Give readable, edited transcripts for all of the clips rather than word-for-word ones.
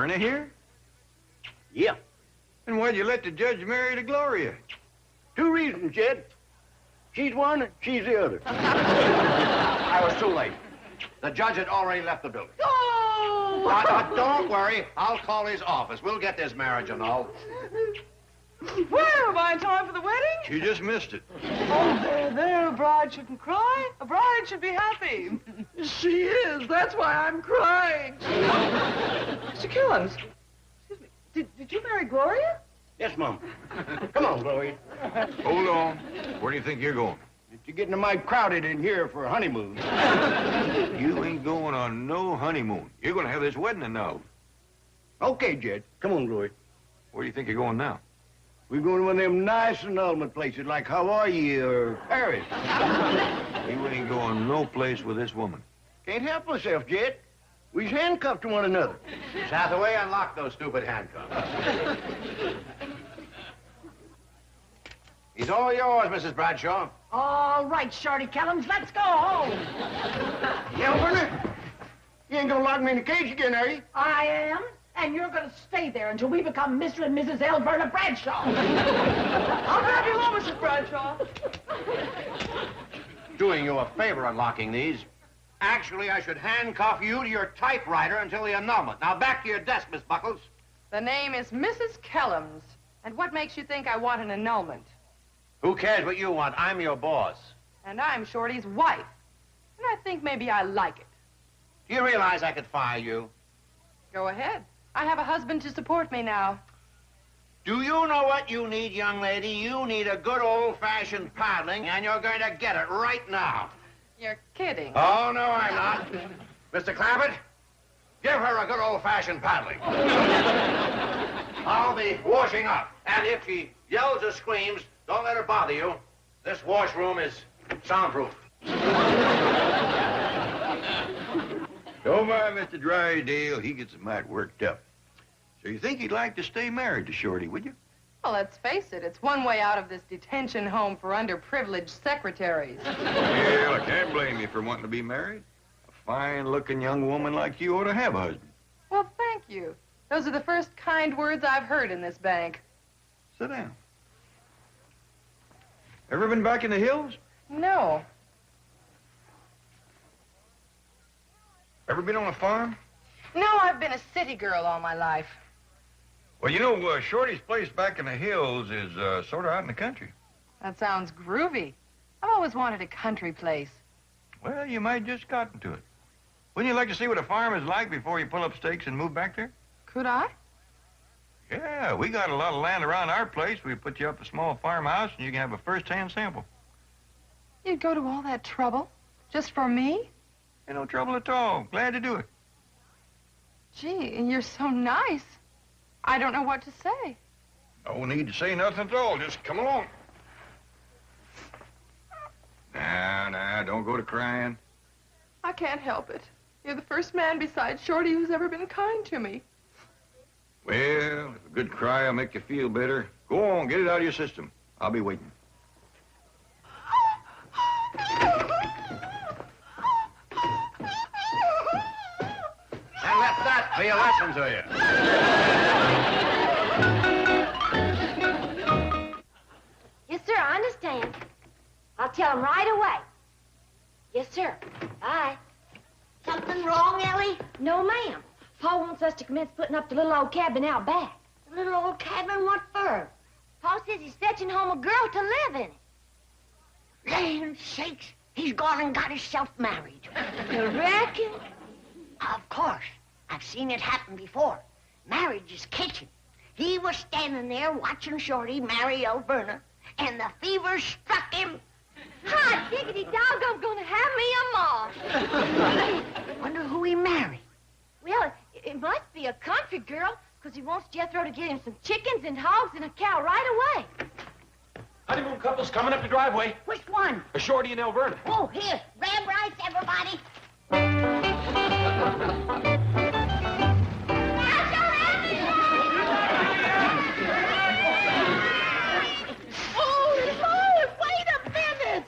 Verna here? Yeah. And why'd you let the judge marry to Gloria? 2 reasons, Jed. She's one, and she's the other. I was too late. The judge had already left the building. Oh! Now, don't worry. I'll call his office. We'll get this marriage annulled. Well, am I in time for the wedding? You just missed it. Oh, there, a bride shouldn't cry. A bride should be happy. She is. That's why I'm crying. Mr. Killens, excuse me, did you marry Gloria? Yes, Mom. Come on, Gloria. Hold on. Where do you think you're going? You're getting mighty crowded in here for a honeymoon. You ain't going on no honeymoon. You're going to have this wedding annulled. Okay, Jed. Come on, Gloria. Where do you think you're going now? We're going to one of them nice annulment places like Hawaii or Paris. You ain't going no place with this woman. Can't help myself, Jed. We's handcuffed to one another. Hathaway, unlock those stupid handcuffs. He's all yours, Mrs. Bradshaw. All right, Shorty Kellums, let's go home. Yeah, Werner? You ain't gonna lock me in the cage again, are you? I am, and you're gonna stay there until we become Mr. and Mrs. L. Verna Bradshaw. I'll grab you along, Mrs. Bradshaw. Doing you a favor unlocking these. Actually, I should handcuff you to your typewriter until the annulment. Now, back to your desk, Miss Buckles. The name is Mrs. Kellums. And what makes you think I want an annulment? Who cares what you want? I'm your boss. And I'm Shorty's wife. And I think maybe I like it. Do you realize I could fire you? Go ahead. I have a husband to support me now. Do you know what you need, young lady? You need a good old-fashioned paddling, and you're going to get it right now. You're kidding. Oh, no, I'm not. Mr. Clampett, give her a good old-fashioned paddling. I'll be washing up. And if she yells or screams, don't let her bother you. This washroom is soundproof. Don't mind Mr. Drydale. He gets mighty worked up. So you think he'd like to stay married to Shorty, would you? Well, let's face it. It's one way out of this detention home for underprivileged secretaries. Well, I can't blame you for wanting to be married. A fine-looking young woman like you ought to have a husband. Well, thank you. Those are the first kind words I've heard in this bank. Sit down. Ever been back in the hills? No. Ever been on a farm? No, I've been a city girl all my life. Well, you know, Shorty's place back in the hills is sort of out in the country. That sounds groovy. I've always wanted a country place. Well, you might just gotten to it. Wouldn't you like to see what a farm is like before you pull up stakes and move back there? Could I? Yeah, we got a lot of land around our place. We put you up a small farmhouse and you can have a first-hand sample. You'd go to all that trouble? Just for me? Ain't no trouble at all. Glad to do it. Gee, you're so nice. I don't know what to say. No need to say nothing at all. Just come along. Now, don't go to crying. I can't help it. You're the first man besides Shorty who's ever been kind to me. Well, if a good cry will make you feel better, go on, get it out of your system. I'll be waiting. And let that be a lesson to you. Yes, sir, I understand. I'll tell him right away. Yes, sir. Bye. Something wrong, Ellie? No, ma'am. Paul wants us to commence putting up the little old cabin out back. The little old cabin, what for? Paul says he's fetching home a girl to live in it. Land sakes, he's gone and got himself married. You reckon? Of course. I've seen it happen before. Marriage is kitchen. He was standing there watching Shorty marry old Verna, and the fever struck him. Hot diggity dog, I'm gonna have me a ma. Wonder who he married. Well, it must be a country girl, because he wants Jethro to get him some chickens and hogs and a cow right away. Honeymoon couple's coming up the driveway. Which one? A Shorty and Elverna. Oh, here. Grab rice, everybody. Oh, wait a minute.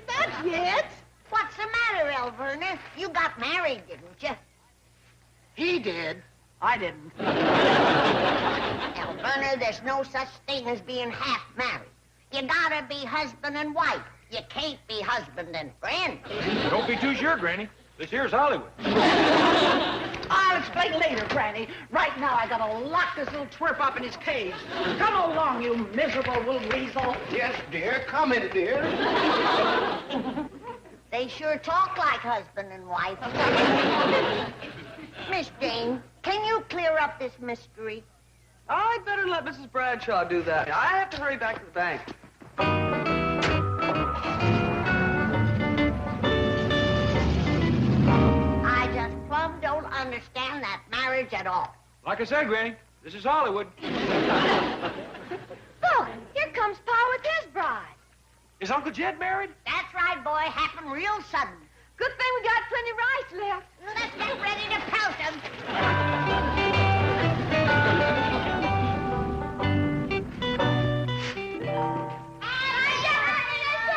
That's it. What's the matter, Elverna? You got married, didn't you? He did. I didn't. Now, Verna, there's no such thing as being half married. You gotta be husband and wife. You can't be husband and friend. Don't be too sure, Granny. This here's Hollywood. I'll explain later, Granny. Right now, I gotta lock this little twerp up in his cage. Come along, you miserable little weasel. Yes, dear. Come in, dear. They sure talk like husband and wife. Miss Jane, can you clear up this mystery? I'd better let Mrs. Bradshaw do that. I have to hurry back to the bank. I just plumb don't understand that marriage at all. Like I said, Granny, this is Hollywood. Look, here comes Pa with his bride. Is Uncle Jed married? That's right, boy. Happened real sudden. Good thing we got plenty rice left. Let's get ready to pelt him.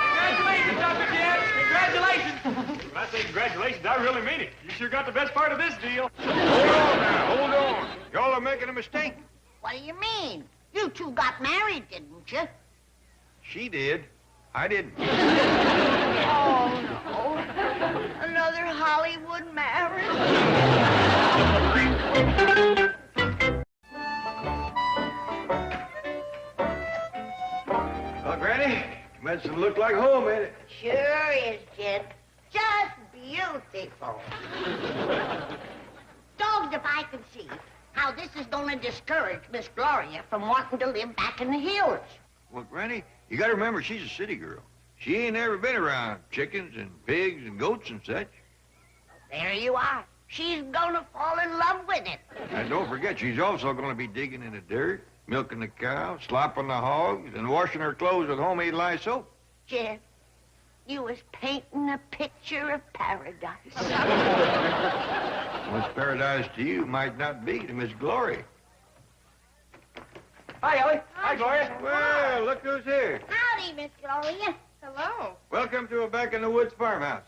Congratulations, Dr. Jed! Congratulations! When I say congratulations, I really mean it. You sure got the best part of this deal. Hold on now, hold on. Y'all are making a mistake. What do you mean? You two got married, didn't you? She did. I didn't. Oh, no. Another Hollywood marriage? Well, Granny, medicine look like home, ain't it? Sure is, Jed. Just beautiful. Dogged if I can see how this is going to discourage Miss Gloria from wanting to live back in the hills. Well, Granny, you got to remember she's a city girl. She ain't never been around chickens and pigs and goats and such. There you are. She's going to fall in love with it. And don't forget, she's also going to be digging in the dirt, milking the cow, slopping the hogs, and washing her clothes with homemade lye soap. Jed, you was painting a picture of paradise. What's paradise to you might not be to Miss Glory. Hi, Ellie. Hi, Gloria. Well, look who's here. Howdy, Miss Gloria. Hello. Welcome to a back-in-the-woods farmhouse.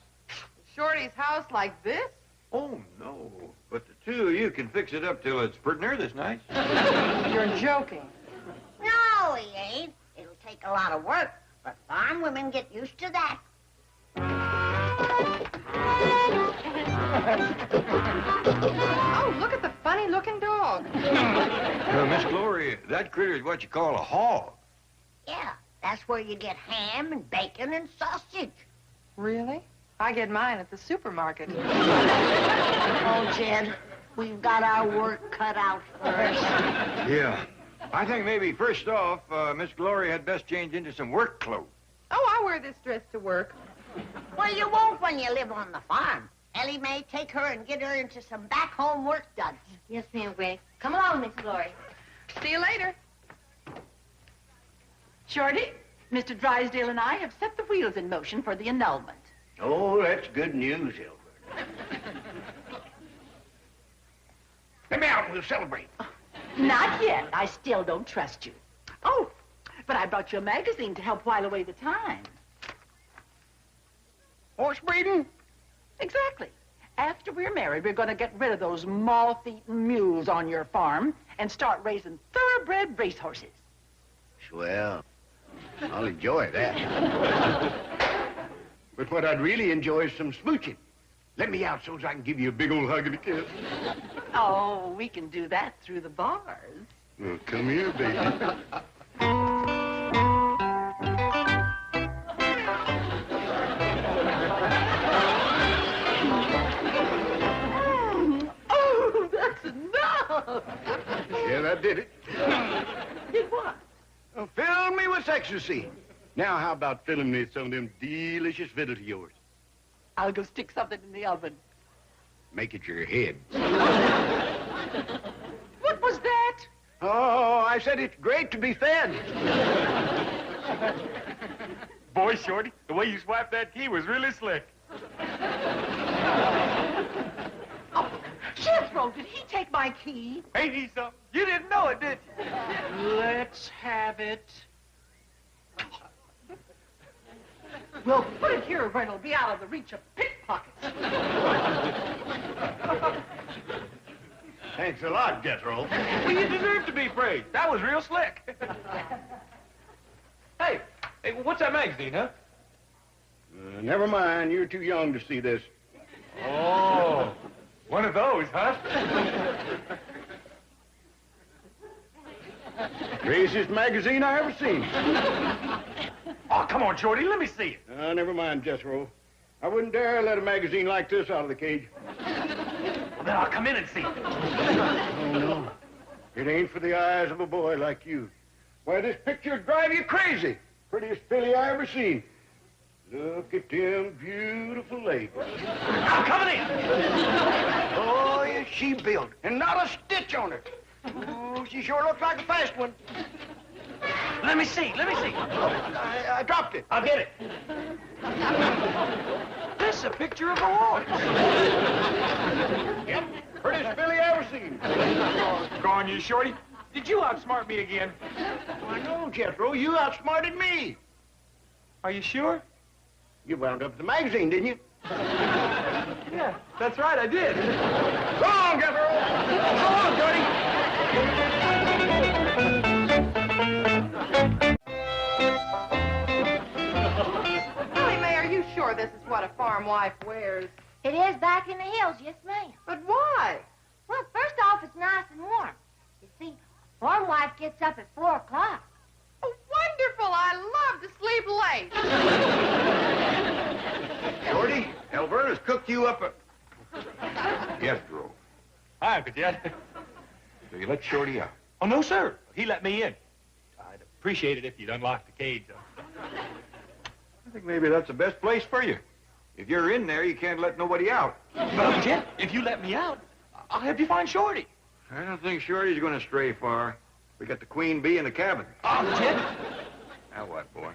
Shorty's house like this? Oh, no. But the two of you can fix it up till it's pretty near this nice. You're joking. No, he ain't. It'll take a lot of work, but farm women get used to that. Oh, look at the funny-looking dog. Miss Glory, that critter is what you call a hog. Yeah, that's where you get ham and bacon and sausage. Really? I get mine at the supermarket. Oh, Jed, we've got our work cut out for us. Yeah. I think maybe first off, Miss Glory had best change into some work clothes. Oh, I wear this dress to work. Well, you won't when you live on the farm. Ellie may take her and get her into some back-home work duds. Yes, ma'am, Granny. Come along, Miss Glory. See you later. Shorty, Mr. Drysdale and I have set the wheels in motion for the annulment. Oh, that's good news, Hilbert. Let me out and we'll celebrate. Not yet. I still don't trust you. Oh, but I brought you a magazine to help while away the time. Horse breeding? Exactly. After we're married, we're going to get rid of those moth-eaten mules on your farm and start raising thoroughbred racehorses. Swell. I'll enjoy that. But what I'd really enjoy is some smooching. Let me out so I can give you a big old hug and a kiss. Oh, we can do that through the bars. Well, come here, baby. Oh, that's enough. Yeah, that did it. Did what? Fill me with ecstasy. Now, how about filling me some of them delicious victuals of yours? I'll go stick something in the oven. Make it your head. What was that? Oh, I said it's great to be fed. Boy, Shorty, the way you swiped that key was really slick. Oh, Jethro, did he take my key? Ain't he something? You didn't know it, did you? Let's have it. We'll put it here where it'll be out of the reach of pickpockets. Thanks a lot, Jethro. Well, you deserve to be praised. That was real slick. Hey, what's that magazine, huh? Never mind. You're too young to see this. Oh, one of those, huh? Craziest magazine I ever seen. Oh, come on, Shorty, let me see it. Never mind, Jethro. I wouldn't dare let a magazine like this out of the cage. Well, then I'll come in and see it. Oh, no. It ain't for the eyes of a boy like you. Why, this picture'd drive you crazy. Prettiest filly I ever seen. Look at them beautiful legs. I'm coming in. Oh, is she built, and not a stitch on her. Oh, she sure looks like a fast one. Let me see. I dropped it. I'll get it. This is a picture of a horse. Yep, prettiest filly I ever seen. Go on, you, Shorty. Did you outsmart me again? I know, Jethro. You outsmarted me. Are you sure? You wound up the magazine, didn't you? Yeah, that's right, I did. Go on, Jethro. Go on, Jody. Really, May, are you sure this is what a farm wife wears? It is back in the hills, yes, ma'am. But why? Well, first off, it's nice and warm. You see, farm wife gets up at 4 o'clock. Oh, wonderful. I love to sleep late. Shorty, Alberta's cooked you up a... Yes, Drew. Hi, Uncle Jed. So you let Shorty out. Oh, no, sir. He let me in. I'd appreciate it if you'd unlock the cage, though. I think maybe that's the best place for you. If you're in there, you can't let nobody out. But, Uncle Jed, if you let me out, I'll help you find Shorty. I don't think Shorty's going to stray far. We got the queen bee in the cabin. Uncle Jed, Now what, boy?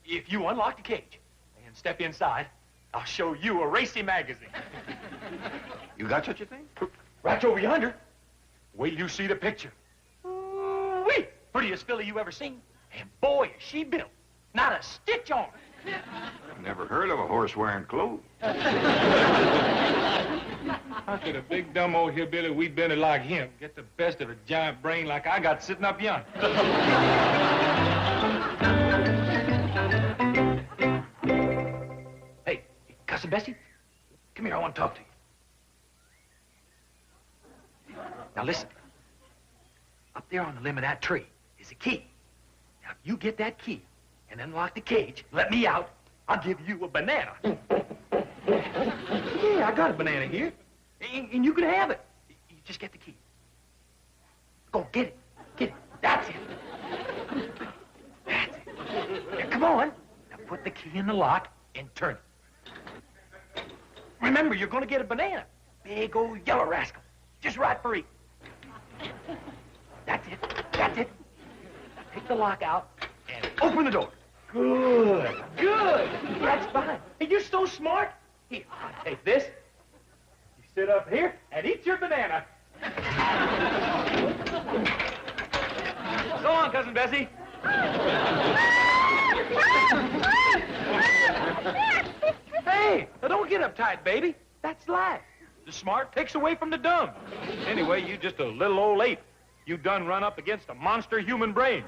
if you unlock the cage and step inside, I'll show you a racy magazine. You got such a thing? Right over yonder. Wait till you see the picture. Ooh-wee! Prettiest filly you ever seen. And boy, is she built. Not a stitch on her. I've never heard of a horse wearing clothes. How could a big, dumb old hillbilly wee-belly like him get the best of a giant brain like I got sitting up yonder? Hey, Cousin Bessie, come here, I want to talk to you. Now listen, up there on the limb of that tree is a key. Now if you get that key and unlock the cage, let me out, I'll give you a banana. Yeah, I got a banana here, and you can have it. You just get the key. Go, get it, get it. That's it. That's it. Now, come on. Now put the key in the lock and turn it. Remember, you're going to get a banana. Big old yellow rascal. Just right for eating. That's it. That's it. Now take the lock out and open the door. Good. Good. That's fine. Hey, you're so smart. Here, I'll take this. You sit up here and eat your banana. So long, Cousin Bessie. Hey, now don't get uptight, baby. That's life. The smart takes away from the dumb. Anyway, you just a little old ape. You done run up against a monster human brain.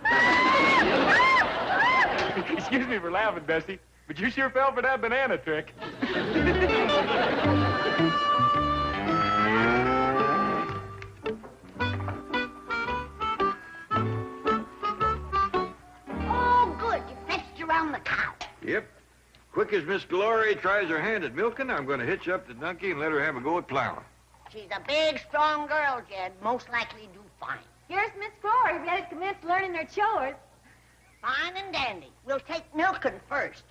Excuse me for laughing, Bessie, but you sure fell for that banana trick. Oh, good. You fetched around the cow. Yep. Quick as Miss Glory tries her hand at milking, I'm going to hitch up the donkey and let her have a go at plowing. She's a big, strong girl, Jed. Most likely do fine. Here's Miss Glory, ready to commence learning her chores. Fine and dandy. We'll take milking first.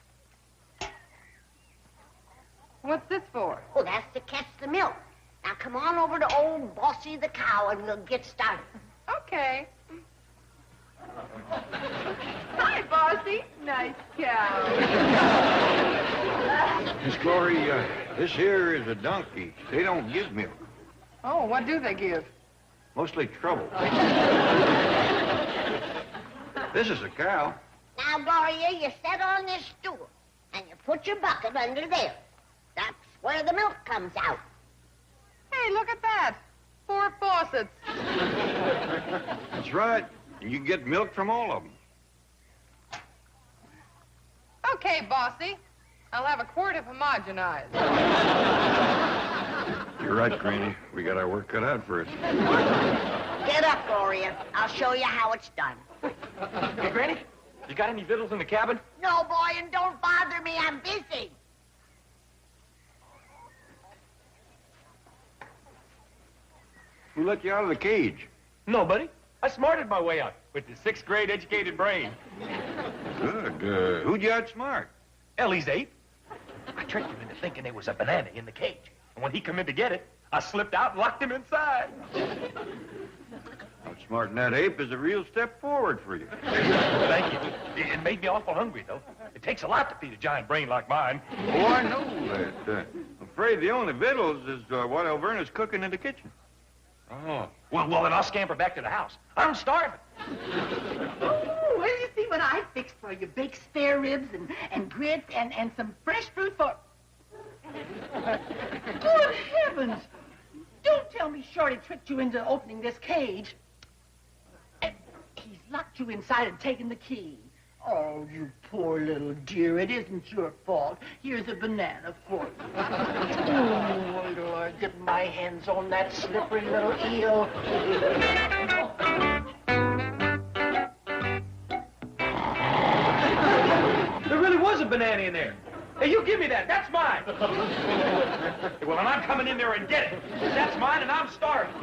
What's this for? Oh, that's to catch the milk. Now come on over to old Bossy the cow and we'll get started. Okay. Hi, Bossy. Nice cow. Miss Glory, this here is a donkey. They don't give milk. Oh, what do they give? Mostly trouble. This is a cow. Now, Gloria, you sit on this stool and you put your bucket under there. That's where the milk comes out. Hey, look at that. 4 faucets. That's right. And you get milk from all of them. Okay, Bossy. I'll have a quart of homogenized. You're right, Granny. We got our work cut out for us. Get up, Gloria. I'll show you how it's done. Hey, Granny, you got any victuals in the cabin? No, boy, and don't bother me. I'm busy. Who let you out of the cage? Nobody. I smarted my way out with the 6th grade educated brain. Good. Who'd you outsmart? Ellie's 8. I tricked him into thinking there was a banana in the cage. And when he come in to get it, I slipped out and locked him inside. Outsmarting that ape is a real step forward for you. Thank you. It made me awful hungry, though. It takes a lot to feed a giant brain like mine. Oh, I know that. I'm afraid the only victuals is what Alverna's cooking in the kitchen. Oh. Well, then I'll scamper back to the house. I'm starving. Oh, well, you see what I fixed for you. Baked spare ribs and grits and some fresh fruit for... Good heavens! Don't tell me Shorty tricked you into opening this cage. And he's locked you inside and taken the key. Oh, you poor little dear. It isn't your fault. Here's a banana for you. Oh, wait till I get my hands on that slippery little eel. There really was a banana in there. Hey, you give me that. That's mine. Well, and I'm coming in there and get it. That's mine, and I'm starving.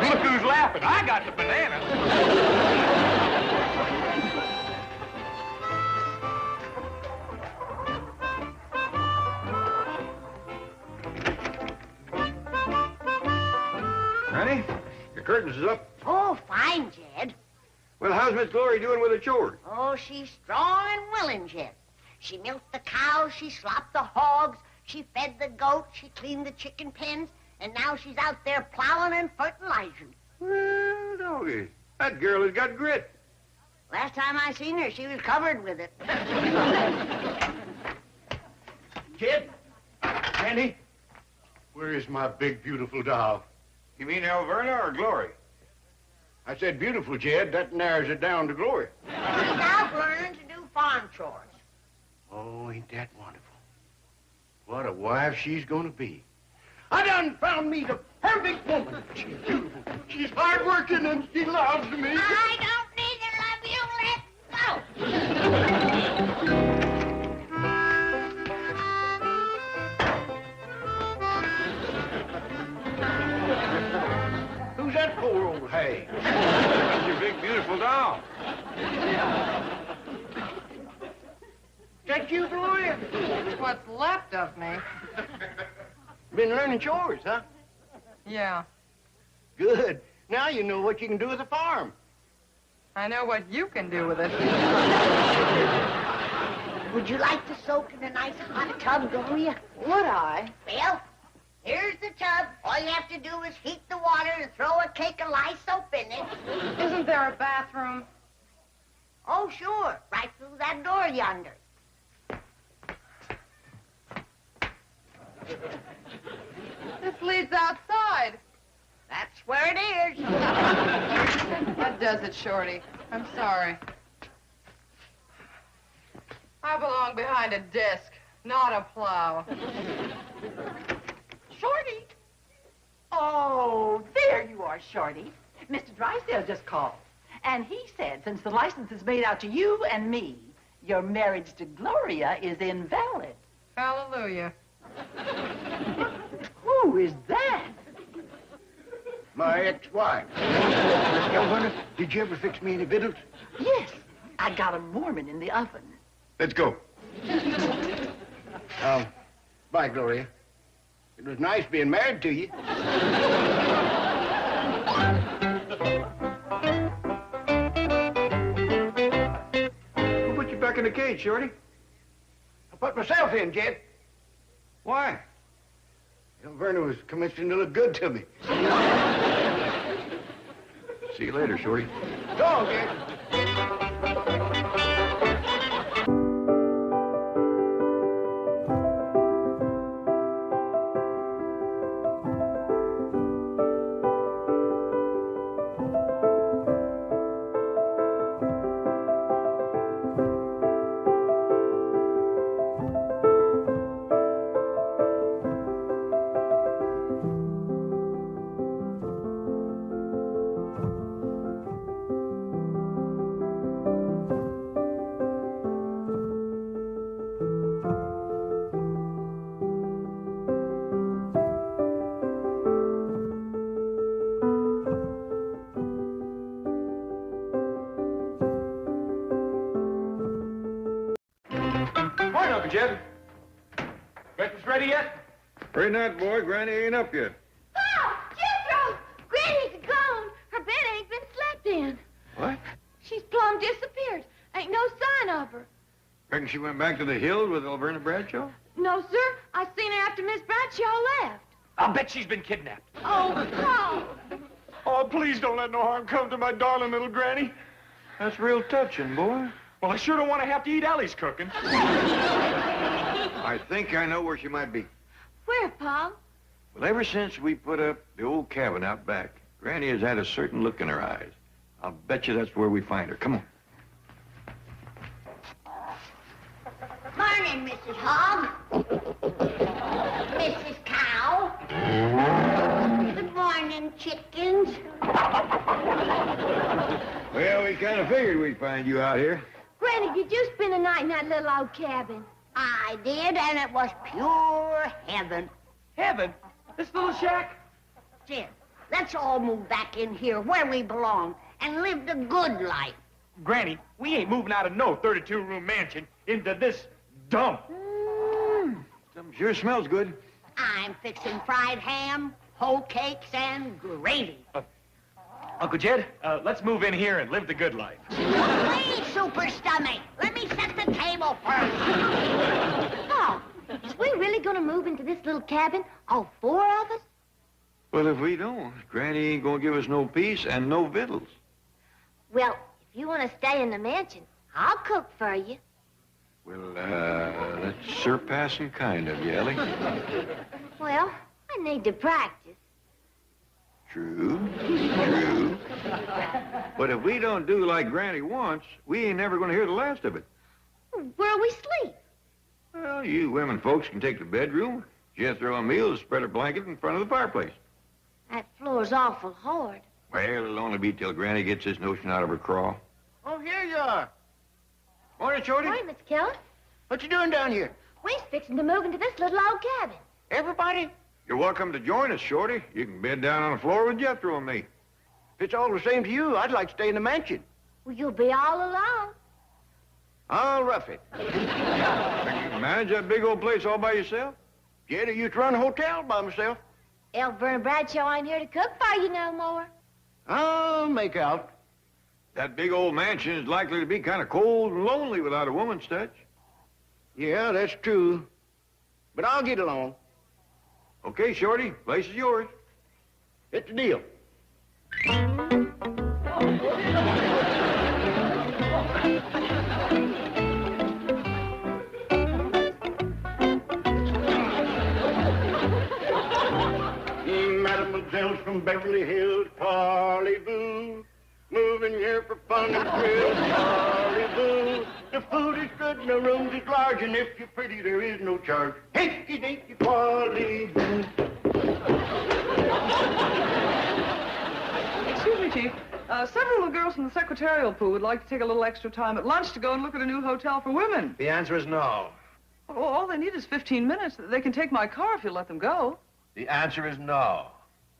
Look who's laughing. I got the banana. Granny, your curtains is up. Oh, fine, Jed. Well, how's Miss Glory doing with her chores? Oh, she's strong and willing, Jed. She milked the cows, she slopped the hogs, she fed the goats, she cleaned the chicken pens, and now she's out there plowing and fertilizing. Well, doggy, that girl has got grit. Last time I seen her, she was covered with it. Kid? Granny? Where is my big, beautiful doll? You mean Alverna or Glory? I said beautiful, Jed. That narrows it down to Glory. She's out learning to do farm chores. Oh, ain't that wonderful? What a wife she's gonna be. I done found me the perfect woman. She's beautiful. She's hardworking and she loves me. I don't need to love you. Let's go. Who's that poor old hag? That's your big, beautiful doll. That you, Gloria? What's left of me. Been learning chores, huh? Yeah. Good. Now you know what you can do with a farm. I know what you can do with it. Would you like to soak in a nice hot tub, Gloria? Would I? Well, here's the tub. All you have to do is heat the water and throw a cake of lye soap in it. Isn't there a bathroom? Oh, sure. Right through that door yonder. This leads outside. That's where it is. That does it, Shorty. I'm sorry. I belong behind a desk, not a plow. Shorty. Oh, there you are, Shorty. Mr. Drysdale just called. And he said since the license is made out to you and me, your marriage to Gloria is invalid. Hallelujah. Who is that? My ex-wife. Alverna, did you ever fix me any victuals? Yes, I got a Mormon in the oven. Let's go. Bye, Gloria. It was nice being married to you. Who put you back in the cage, Shorty? I put myself in, Jed. Why? Verna was commissioned to look good to me. See you later, Shorty. Go, kid. Morning, Uncle Jed. Breakfast ready yet? Hurry not, boy. Granny ain't up yet. Oh, Jethro! Granny's gone. Her bed ain't been slept in. What? She's plumb disappeared. Ain't no sign of her. Reckon she went back to the hills with Alverna Bradshaw? No, sir. I seen her after Miss Bradshaw left. I'll bet she's been kidnapped. Oh, Paul. Oh, please don't let no harm come to my darling little granny. That's real touching, boy. Well, I sure don't want to have to eat Ellie's cooking. I think I know where she might be. Where, Paul? Well, ever since we put up the old cabin out back, Granny has had a certain look in her eyes. I'll bet you that's where we find her. Come on. Morning, Mrs. Hogg. Mrs. Cow. Good morning, chickens. Well, we kind of figured we'd find you out here. Granny, did you spend the night in that little old cabin? I did, and it was pure heaven. Heaven? This little shack? Jim, let's all move back in here where we belong and live the good life. Granny, we ain't moving out of no 32-room mansion into this dump. Something sure smells good. I'm fixing fried ham, whole cakes, and gravy. Uncle Jed, let's move in here and live the good life. Wait, super stomach. Let me set the table first. Paul, is we really gonna move into this little cabin, all four of us? Well, if we don't, Granny ain't gonna give us no peace and no victuals. Well, if you want to stay in the mansion, I'll cook for you. Well, that's surpassing kind of you, Ellie. Well, I need to practice. True, true. But if we don't do like Granny wants, we ain't never gonna hear the last of it. Where'll we sleep? Well, you women folks can take the bedroom. Jethro and me'll spread a blanket in front of the fireplace. That floor's awful hard. Well, it'll only be till Granny gets this notion out of her craw. Oh, here you are. Morning, Shorty. Morning, Mr. Keller. What you doing down here? We're fixing to move into this little old cabin. Everybody? You're welcome to join us, Shorty. You can bed down on the floor with Jethro and me. If it's all the same to you, I'd like to stay in the mansion. Well, you'll be all alone. I'll rough it. You can manage that big old place all by yourself? Jed, I used to run a hotel by myself. Alverna Bradshaw ain't here to cook for you no more. I'll make out. That big old mansion is likely to be kind of cold and lonely without a woman's touch. Yeah, that's true. But I'll get along. Okay, Shorty, place is yours. It's the deal. Mademoiselles from Beverly Hills, parlez-vous. Moving here for fun and thrill, parlez-vous. The food is good and the rooms is large, and if you're pretty, there is no charge. Hinky-dinky, parlez-vous. Excuse me, Chief. Several of the girls from the secretarial pool would like to take a little extra time at lunch to go and look at a new hotel for women. The answer is no. Well, all they need is 15 minutes. They can take my car if you let them go. The answer is no.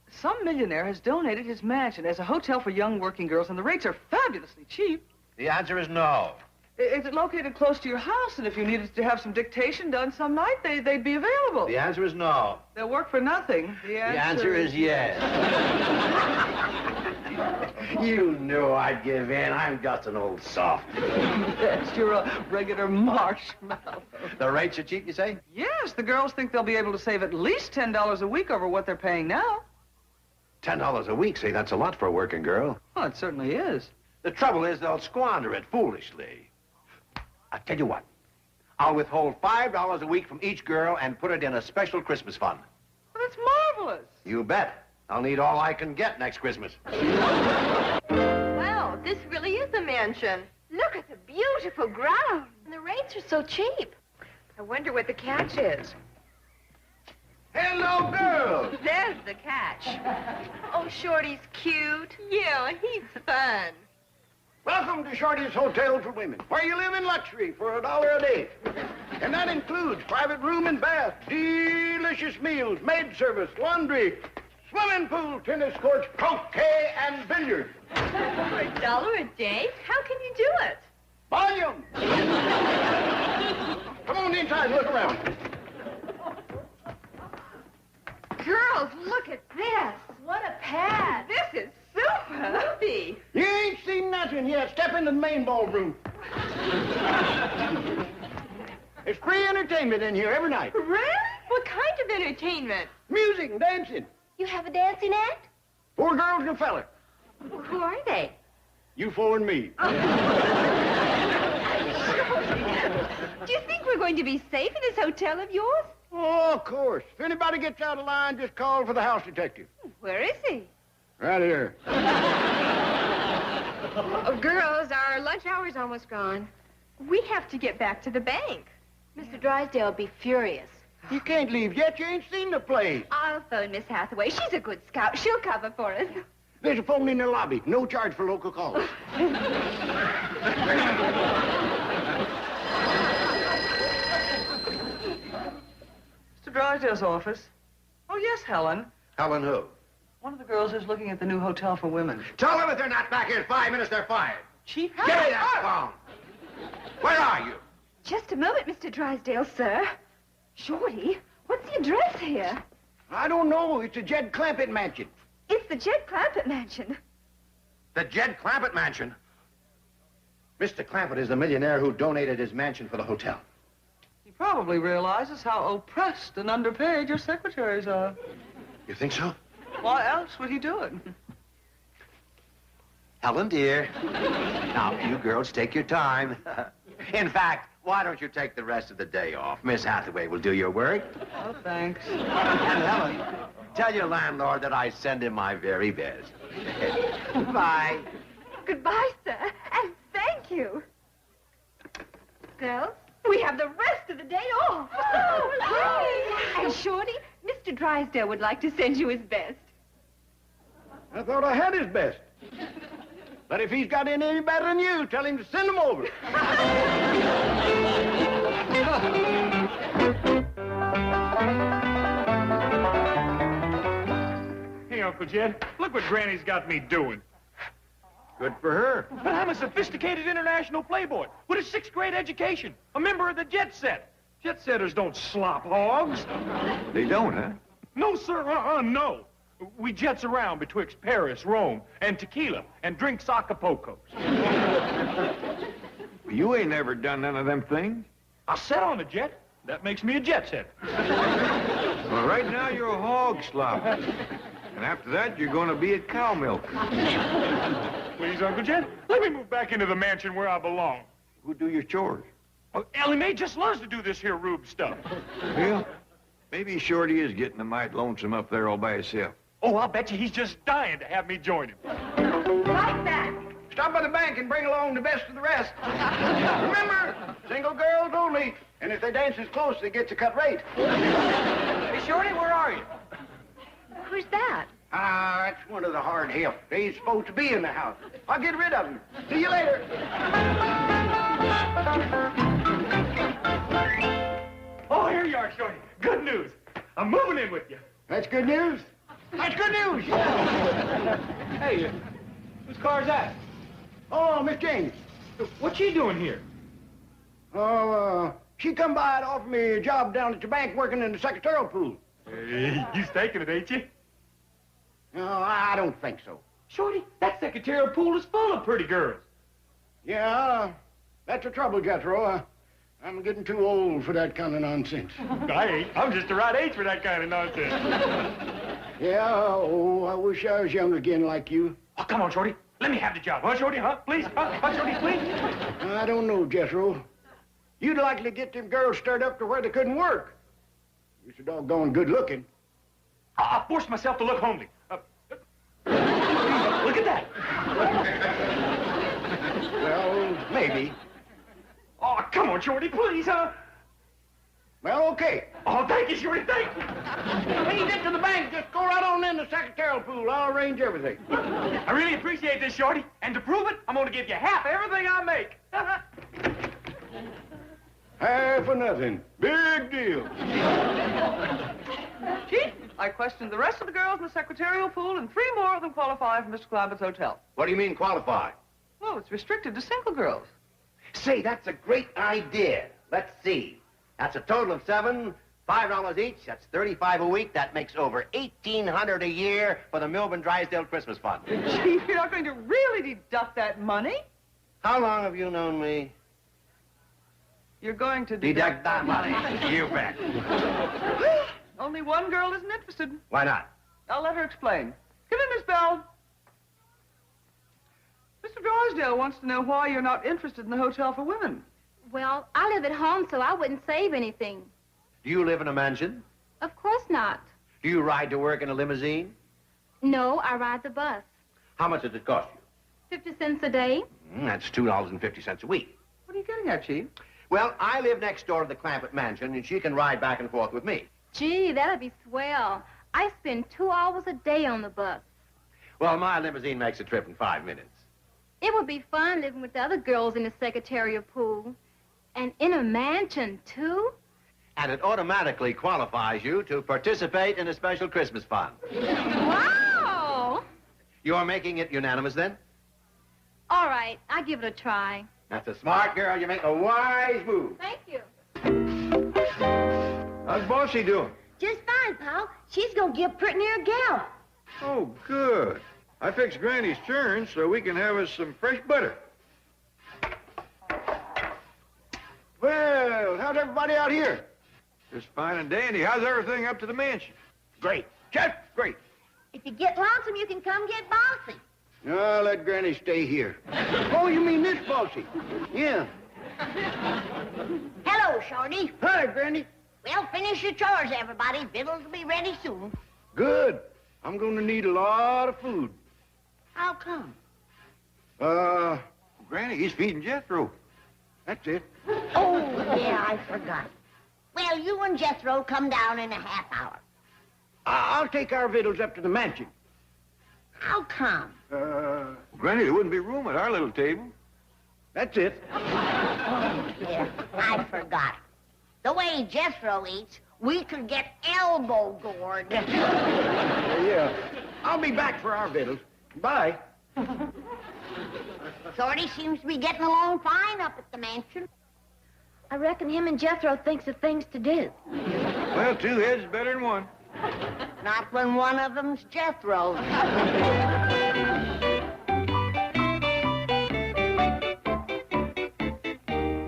Some millionaire has donated his mansion as a hotel for young working girls, and the rates are fabulously cheap. The answer is no. It's located close to your house, and if you needed to have some dictation done some night, they'd be available. The answer is no. They'll work for nothing. The answer is yes. You knew I'd give in. I'm just an old soft. Yes, you're a regular marshmallow. The rates are cheap, you say? Yes, the girls think they'll be able to save at least $10 a week over what they're paying now. $10 a week, say, that's a lot for a working girl. Well, it certainly is. The trouble is they'll squander it foolishly. I'll tell you what. I'll withhold $5 a week from each girl and put it in a special Christmas fund. Well, that's marvelous. You bet. I'll need all I can get next Christmas. Wow, this really is a mansion. Look at the beautiful ground. And the rates are so cheap. I wonder what the catch is. Hello, girls. There's the catch. Oh, Shorty's cute. Yeah, he's fun. Welcome to Shorty's Hotel for Women, where you live in luxury for $1 a day. And that includes private room and bath, delicious meals, maid service, laundry, swimming pool, tennis courts, croquet, and billiards. For $1 a day? How can you do it? Volume! Come on inside and look around. Girls, look at this. What a pad. This is super. Whoopee. You ain't seen nothing yet. Step into the main ballroom. There's free entertainment in here every night. Really? What kind of entertainment? Music and dancing. You have a dancing act? 4 girls and a fella. Who are they? You 4 and me. Do you think we're going to be safe in this hotel of yours? Oh, of course. If anybody gets out of line, just call for the house detective. Where is he? Right here. Oh, girls, our lunch hour's almost gone. We have to get back to the bank. Mr. Drysdale will be furious. You can't leave yet. You ain't seen the place. I'll phone Miss Hathaway. She's a good scout. She'll cover for us. There's a phone in the lobby. No charge for local calls. Mr. Drysdale's office. Oh, yes, Helen. Helen who? One of the girls is looking at the new hotel for women. Tell them if they're not back here in 5 minutes, they're fired. Chief? Give me that phone. Where are you? Just a moment, Mr. Drysdale, sir. Shorty, what's the address here? I don't know. It's a Jed Clampett mansion. It's the Jed Clampett mansion. The Jed Clampett mansion. Mr. Clampett is the millionaire who donated his mansion for the hotel. He probably realizes how oppressed and underpaid your secretaries are. You think so? Why else would he do it? Helen, dear. Now, you girls take your time. In fact, why don't you take the rest of the day off? Miss Hathaway will do your work. Oh, thanks. And Helen, tell your landlord that I send him my very best. Goodbye. Goodbye, sir, and thank you. Girls, we have the rest of the day off. Oh, and Shorty, Mr. Drysdale would like to send you his best. I thought I had his best. But if he's got any better than you, tell him to send him over. Hey, Uncle Jed, look what Granny's got me doing. Good for her. But I'm a sophisticated international playboy with a 6th grade education, a member of the Jet Set. Jet Setters don't slop hogs. They don't, huh? No, sir, no. We jets around betwixt Paris, Rome, and tequila, and drink Acapulcos. You ain't never done none of them things. I set on a jet. That makes me a jet setter. Well, right now you're a hog slopper. And after that, you're going to be a cow milker. Please, Uncle Jed, let me move back into the mansion where I belong. Who do your chores? Oh, Ellie Mae just loves to do this here rube stuff. Well, maybe Shorty is getting a mite lonesome up there all by himself. Oh, I'll bet you he's just dying to have me join him. Right back. Stop by the bank and bring along the best of the rest. Remember, single girls only. And if they dance as close, they get to cut rate. Hey, Shorty, where are you? Who's that? Ah, that's one of the hard help. They ain't supposed to be in the house. I'll get rid of them. See you later. Oh, here you are, Shorty. Good news. I'm moving in with you. That's good news. That's good news. Yeah. Hey, whose car's that? Oh, Miss James. What's she doing here? Oh, she come by and offer me a job down at the bank working in the secretarial pool. Hey, you taking it, ain't you? No, I don't think so. Shorty, that secretarial pool is full of pretty girls. Yeah, that's the trouble, Jethro. I'm getting too old for that kind of nonsense. I ain't. I'm just the right age for that kind of nonsense. Yeah, oh, I wish I was young again like you. Oh, come on, Shorty. Let me have the job. Huh, Shorty? Huh? Please? Huh, Shorty, please? I don't know, Jethro. You'd likely get them girls stirred up to where they couldn't work. You're so doggone good looking. I forced myself to look homely. Look at that. Well, maybe. Oh, come on, Shorty, please, huh? Well, okay. Oh, thank you, Shorty, thank you. When you get to the bank, just go right on in the secretarial pool. I'll arrange everything. I really appreciate this, Shorty. And to prove it, I'm going to give you half everything I make. Half or nothing. Big deal. Chief, I questioned the rest of the girls in the secretarial pool, and 3 more of them qualify for Mr. Clampetts' hotel. What do you mean qualify? Well, it's restricted to single girls. Say, that's a great idea. Let's see. That's a total of 7, $5 each. That's $35 a week. That makes over $1,800 a year for the Milburn Drysdale Christmas Fund. Chief, you're not going to really deduct that money. How long have you known me? You're going to Deduct that money. You bet. Only one girl isn't interested. Why not? I'll let her explain. Come in, Miss Bell. Mr. Drysdale wants to know why you're not interested in the hotel for women. Well, I live at home, so I wouldn't save anything. Do you live in a mansion? Of course not. Do you ride to work in a limousine? No, I ride the bus. How much does it cost you? 50 cents a day. That's $2.50 a week. What are you getting at, Chief? Well, I live next door to the Clampett mansion, and she can ride back and forth with me. Gee, that'd be swell. I spend 2 hours a day on the bus. Well, my limousine makes a trip in 5 minutes. It would be fun living with the other girls in the secretarial pool. And in a mansion, too? And it automatically qualifies you to participate in a special Christmas fund. Wow! You're making it unanimous, then? All right, I'll give it a try. That's a smart girl. You make a wise move. Thank you. How's Bossy doing? Just fine, pal. She's gonna give pretty near a gallop. Oh, good. I fixed Granny's churn so we can have us some fresh butter. Well, how's everybody out here? Just fine and dandy. How's everything up to the mansion? Great. Just great. If you get lonesome, you can come get Bossy. No, let Granny stay here. Oh, you mean this Bossy? Yeah. Hello, Shorty. Hi, Granny. Well, finish your chores, everybody. Victuals will be ready soon. Good. I'm going to need a lot of food. How come? Granny, he's feeding Jethro. That's it. Oh, yeah, I forgot. Well, you and Jethro come down in a half hour. I'll take our victuals up to the mansion. How come? Granny, there wouldn't be room at our little table. That's it. Yeah, I forgot. The way Jethro eats, we could get elbow gored. Yeah. I'll be back for our victuals. Bye. Shorty seems to be getting along fine up at the mansion. I reckon him and Jethro thinks of things to do. Well, 2 heads is better than 1. Not when one of them's Jethro.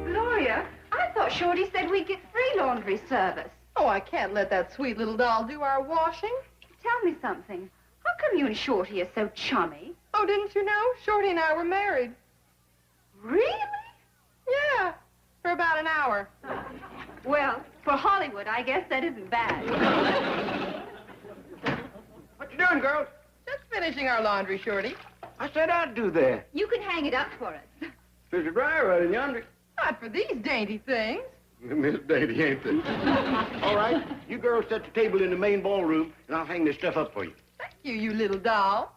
Gloria, I thought Shorty said we'd get free laundry service. Oh, I can't let that sweet little doll do our washing. Tell me something. How come you and Shorty are so chummy? Oh, didn't you know? Shorty and I were married. Really? Yeah, for about an hour. Well, for Hollywood, I guess that isn't bad. What you doing, girls? Just finishing our laundry, Shorty. I said I'd do that. You can hang it up for us. There's a dryer right in yonder. Not for these dainty things. Miss Dainty, ain't they? All right, you girls set the table in the main ballroom, and I'll hang this stuff up for you. Thank you, you little doll.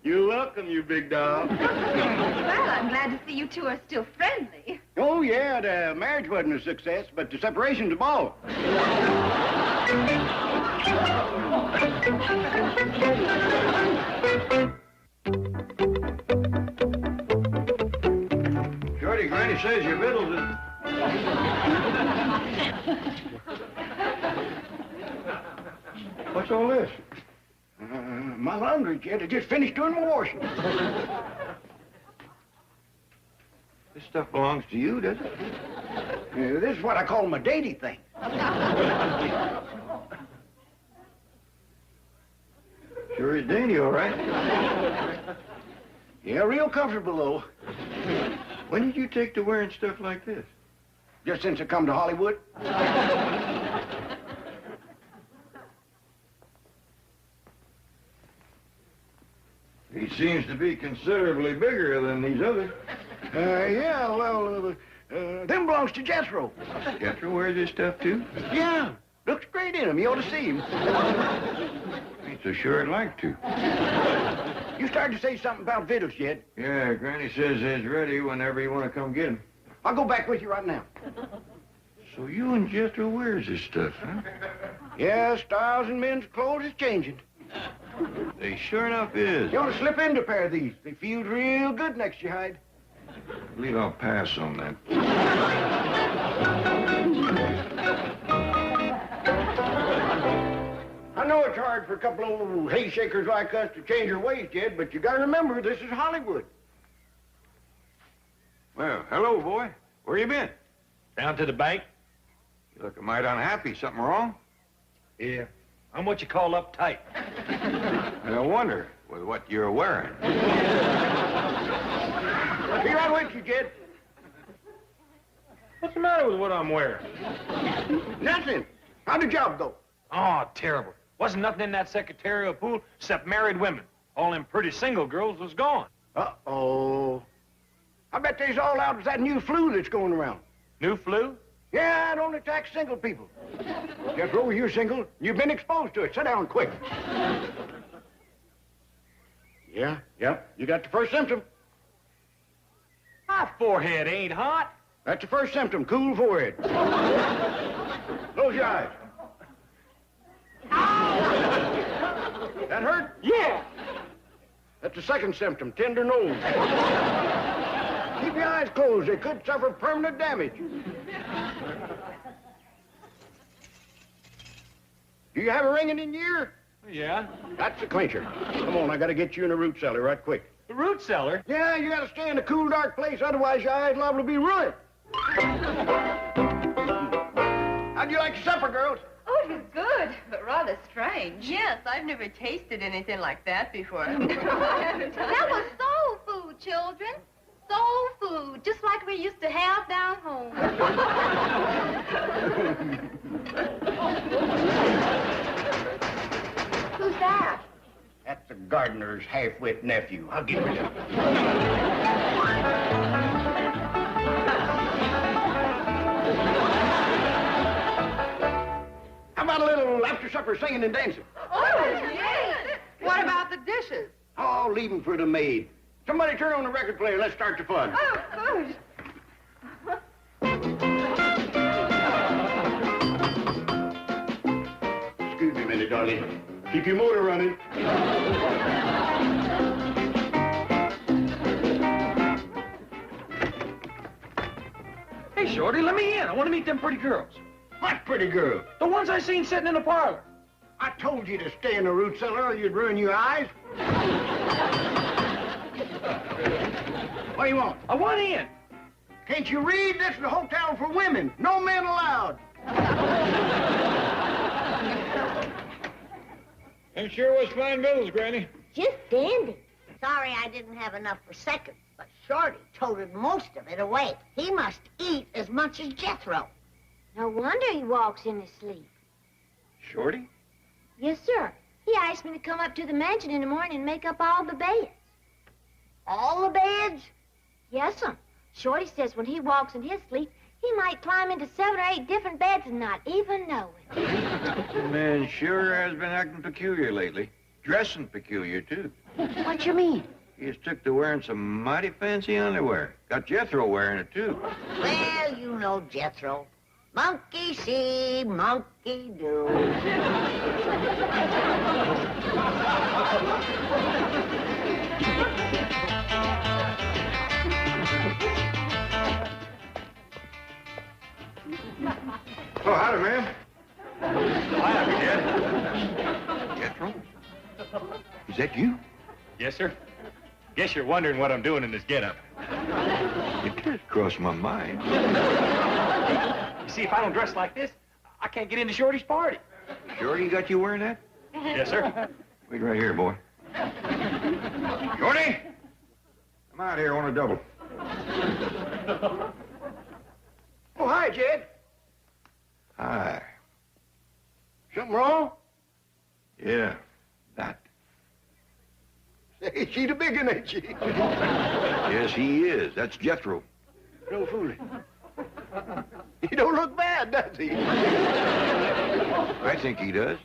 You're welcome, you big doll. Well, I'm glad to see you two are still friendly. Oh, yeah, the marriage wasn't a success, but the separation's a ball. Shorty, Granny says your victuals is... What's all this? My laundry, Jed. I just finished doing my washing. This stuff belongs to you, does it? This is what I call my dainty thing. Sure is dainty, all right. Yeah, real comfortable, though. When did you take to wearing stuff like this? Just since I come to Hollywood. He seems to be considerably bigger than these others. Yeah, well, them belongs to Jethro. Jethro wears this stuff, too? Yeah, looks great in him. You ought to see him. Ain't so sure I'd like to. You started to say something about victuals, Jed. Yeah, Granny says it's ready whenever you want to come get 'em. I'll go back with you right now. So you and Jethro wears this stuff, huh? Yeah, styles in men's clothes is changing. They sure enough is. You ought to slip into a pair of these. They feel real good next to your hide. I believe I'll pass on that. I know it's hard for a couple old hay shakers like us to change our ways, Jed, but you gotta remember this is Hollywood. Well, hello, boy. Where you been? Down to the bank? You look mighty unhappy. Something wrong? Yeah. I'm what you call uptight. No wonder, with what you're wearing. Be right with you, Jed. What's the matter with what I'm wearing? Nothing. How'd the job go? Oh, terrible. Wasn't nothing in that secretarial pool except married women. All them pretty single girls was gone. Uh-oh. I bet they's all out with that new flu that's going around. New flu? Yeah, it only attacks single people. Jethro, you're single. You've been exposed to it. Sit down quick. Yeah, you got the first symptom. My forehead ain't hot. That's the first symptom, cool forehead. Close your eyes. That hurt? Yeah. That's the second symptom, tender nose. Keep your eyes closed. They could suffer permanent damage. Do you have a ringing in your ear? Yeah. That's the clincher. Come on, I gotta get you in the root cellar right quick. The root cellar? Yeah, you gotta stay in a cool, dark place, otherwise your eyes liable to be ruined. How'd you like your supper, girls? Oh, it was good, but rather strange. Yes, I've never tasted anything like that before. That was soul food, children. Soul food, just like we used to have down home. Who's that? That's the gardener's half-wit nephew. I'll get rid of him. How about a little after-supper singing and dancing? Oh, yes. What about the dishes? Oh, leave them for the maid. Somebody turn on the record player. Let's start the fun. Oh, good. Excuse me a minute, darling. Keep your motor running. Hey, Shorty, let me in. I want to meet them pretty girls. What pretty girl? The ones I seen sitting in the parlor. I told you to stay in the root cellar or you'd ruin your eyes. What do you want? I want in. Can't you read? This is a hotel for women. No men allowed. Them sure was fine victuals, Granny. Just dandy. Sorry I didn't have enough for seconds, but Shorty toted most of it away. He must eat as much as Jethro. No wonder he walks in his sleep. Shorty? Yes, sir. He asked me to come up to the mansion in the morning and make up all the beds. All the beds? Yes, sir. Shorty says when he walks in his sleep, he might climb into 7 or 8 different beds and not even know it. The man sure has been acting peculiar lately. Dressing peculiar, too. What you mean? He has took to wearing some mighty fancy underwear. Got Jethro wearing it, too. Well, you know Jethro. Monkey see, monkey do. Oh, howdy, ma'am. Hi, Jed. Jethro? Is that you? Yes, sir. Guess you're wondering what I'm doing in this getup. It just crossed my mind. You see, if I don't dress like this, I can't get into Shorty's party. Shorty got you wearing that? Yes, sir. Wait right here, boy. Shorty! Come out here on a double. Oh, hi, Jed. Hi. Something wrong? Yeah, that. Hey, she's a big one, ain't she? Yes, he is. That's Jethro. No fooling. He don't look bad, does he? I think he does.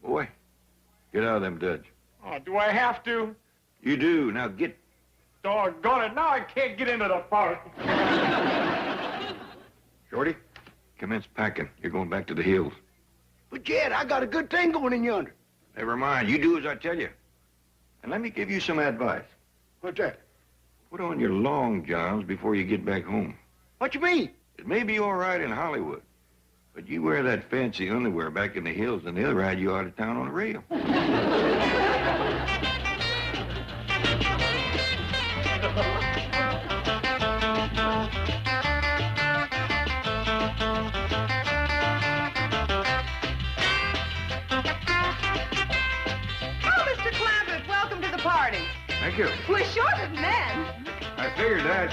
Boy, get out of them duds. Oh, do I have to? You do. Now get. Doggone it, now I can't get into the park. Shorty, commence packing. You're going back to the hills. But, Jed, I got a good thing going in yonder. Never mind. You do as I tell you. And let me give you some advice. What's that? Put on your long johns before you get back home. What you mean? It may be all right in Hollywood, but you wear that fancy underwear back in the hills and they'll ride you out of town on a rail. Mr. Clampetts, welcome to the party. Thank you. We're short of men. I figured that.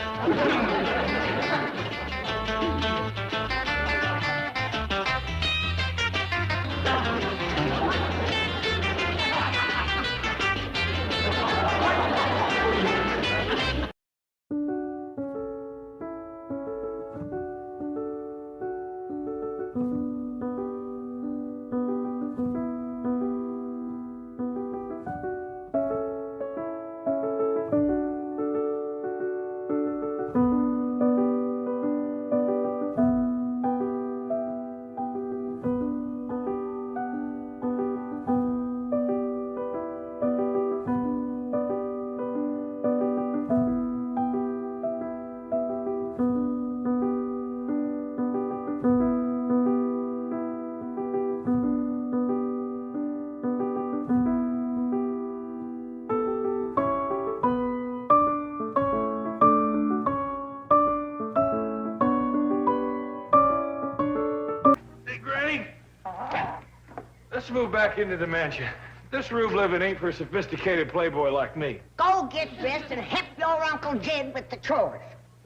Let's move back into the mansion. This rube living ain't for a sophisticated playboy like me. Go get dressed and help your Uncle Jed with the chores.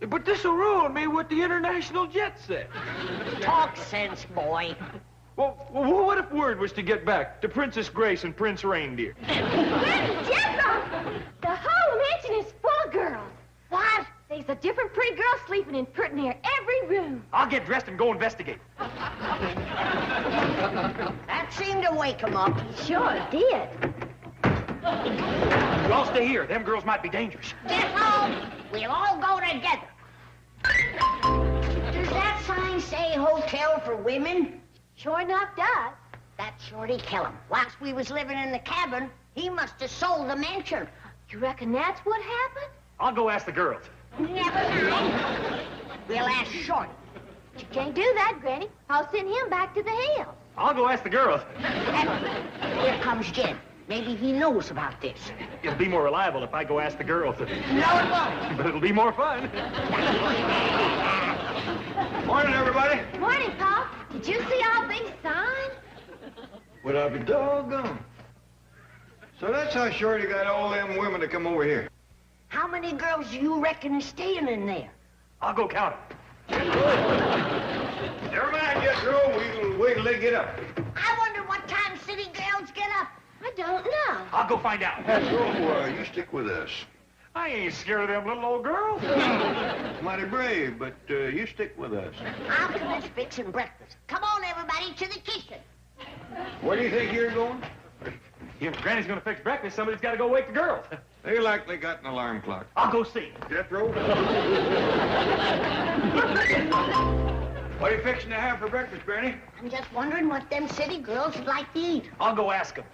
But this'll ruin me with the international jet set. Talk sense, boy. Well, what if word was to get back to Princess Grace and Prince Reindeer? Jethro! The whole mansion is full of girls. What? There's a different pretty girl sleeping in pretty near every room. I'll get dressed and go investigate. That seemed to wake him up. Sure did. You all stay here. Them girls might be dangerous. Get home. We'll all go together. Does that sign say hotel for women? Sure enough does. That's Shorty Kellum. Whilst we was living in the cabin, he must have sold the mansion. You reckon that's what happened? I'll go ask the girls. Never mind. We'll ask Shorty. But you can't do that, Granny. I'll send him back to the hills. I'll go ask the girls. Here comes Jed. Maybe he knows about this. It'll be more reliable if I go ask the girls. No, it won't. But it'll be more fun. Morning, everybody. Morning, Pop. Did you see our big sign? Well, I'll be doggone. So that's how Shorty got all them women to come over here. How many girls do you reckon is staying in there? I'll go count them. Never mind, Jethro. We'll wait till they get up. I wonder what time city girls get up. I don't know. I'll go find out. Jethro, you stick with us. I ain't scared of them little old girls. Mighty brave, but you stick with us. I'll finish fixing breakfast. Come on, everybody, to the kitchen. Where do you think you're going? If Granny's gonna fix breakfast, somebody's gotta go wake the girls. They likely got an alarm clock. I'll go see. Jethro? What are you fixing to have for breakfast, Granny? I'm just wondering what them city girls would like to eat. I'll go ask them.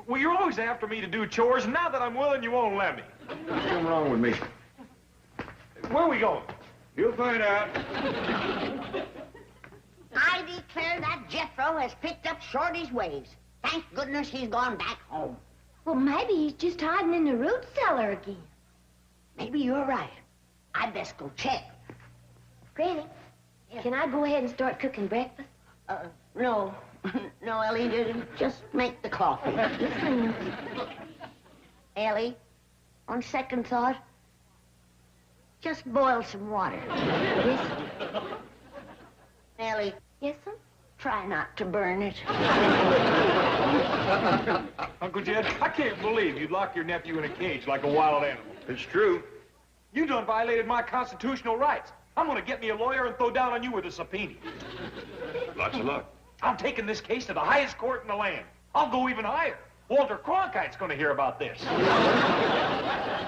Well, you're always after me to do chores, and now that I'm willing, you won't let me. What's wrong with me? Where are we going? You'll find out. I declare that Jethro has picked up Shorty's ways. Thank goodness he's gone back home. Well, maybe he's just hiding in the root cellar again. Maybe you're right. I'd best go check. Granny, can I go ahead and start cooking breakfast? No. No, Ellie, just make the coffee. Yes, ma'am. Ellie, on second thought, just boil some water. Yes, Ellie, yes, sir? try not to burn it. Uncle Jed, I can't believe you'd lock your nephew in a cage like a wild animal. It's true. You done violated my constitutional rights. I'm gonna get me a lawyer and throw down on you with a subpoena. Lots of luck. I'm taking this case to the highest court in the land. I'll go even higher. Walter Cronkite's gonna hear about this.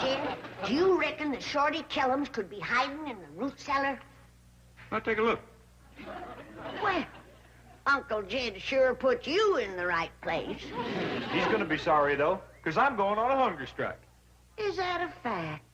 Jim, do you reckon that Shorty Kellums could be hiding in the root cellar? I'll take a look. Well, Uncle Jed sure put you in the right place. He's gonna be sorry, though, because I'm going on a hunger strike. Is that a fact?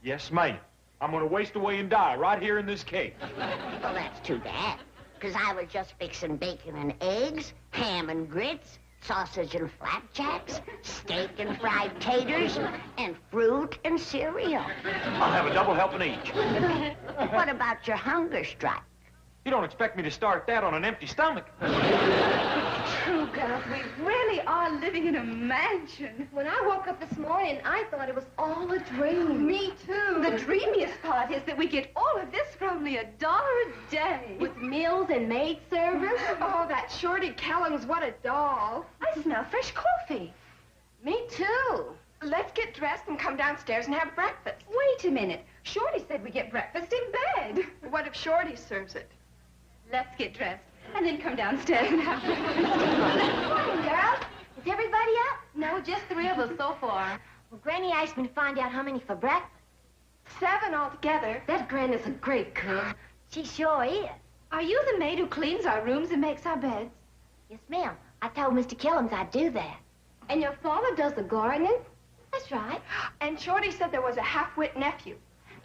Yes, ma'am. I'm gonna waste away and die right here in this cage. Well, that's too bad, because I was just fixing bacon and eggs, ham and grits, sausage and flapjacks, steak and fried taters, and fruit and cereal. I'll have a double helping each. What about your hunger strike? You don't expect me to start that on an empty stomach. True, girls, we really are living in a mansion. When I woke up this morning, I thought it was all a dream. Me too. The dreamiest part is that we get all of this for only $1 a day. With meals and maid service. Oh, that Shorty Kellums, what a doll. I smell fresh coffee. Me too. Let's get dressed and come downstairs and have breakfast. Wait a minute. Shorty said we get breakfast in bed. What if Shorty serves it? Let's get dressed and then come downstairs and have breakfast. Good morning, girls. Is everybody up? No, just 3 of us so far. Well, Granny asked me to find out how many for breakfast. 7 altogether. That Granny's a great cook. She sure is. Are you the maid who cleans our rooms and makes our beds? Yes, ma'am. I told Mr. Kellums I'd do that. And your father does the gardening? That's right. And Shorty said there was a half-wit nephew.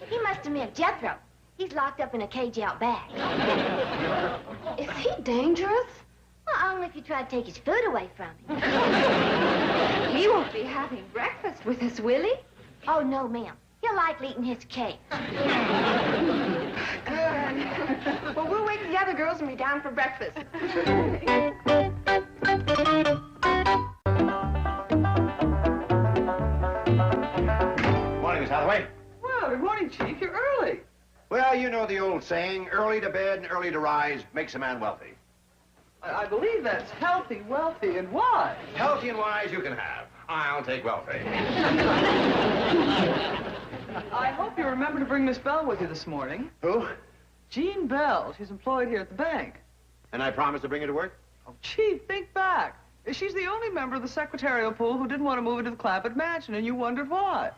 He must have meant Jethro. He's locked up in a cage out back. Is he dangerous? Well, only if you try to take his food away from him. He won't be having breakfast with us, will he? Oh, no, ma'am. He'll like eating his cake. Good. Well, we'll wake the other girls and be down for breakfast. Morning, Miss Hathaway. Well, good morning, Chief. You're early. Well, you know the old saying, early to bed and early to rise makes a man wealthy. I believe that's healthy, wealthy, and wise. Healthy and wise you can have. I'll take wealthy. I hope you remember to bring Miss Bell with you this morning. Who? Jean Bell. She's employed here at the bank. And I promised to bring her to work? Oh, Chief, think back. She's the only member of the secretarial pool who didn't want to move into the Clampett mansion, and you wondered why.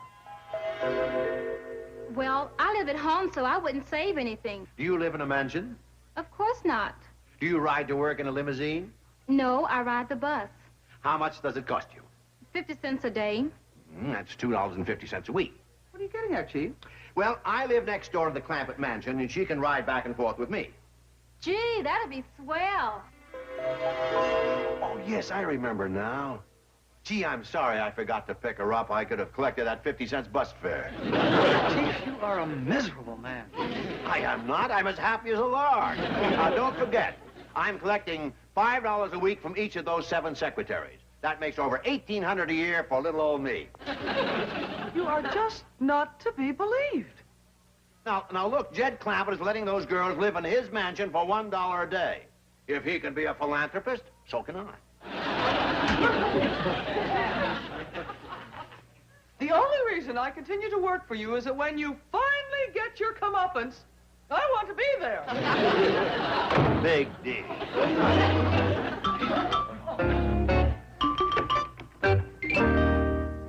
Well, I live at home, so I wouldn't save anything. Do you live in a mansion? Of course not. Do you ride to work in a limousine? No, I ride the bus. How much does it cost you? 50 cents a day. That's $2.50 a week. What are you getting at, Chief? Well, I live next door to the Clampett mansion, and she can ride back and forth with me. Gee, that'd be swell. Oh, yes, I remember now. Gee, I'm sorry I forgot to pick her up. I could have collected that 50 cents bus fare. Chief, you are a miserable man. I am not. I'm as happy as a lark. Now, don't forget, I'm collecting $5 a week from each of those 7 secretaries. That makes over $1,800 a year for little old me. You are just not to be believed. Now, look, Jed Clampett is letting those girls live in his mansion for $1 a day. If he can be a philanthropist, so can I. The only reason I continue to work for you is that when you finally get your comeuppance, I want to be there. Big deal.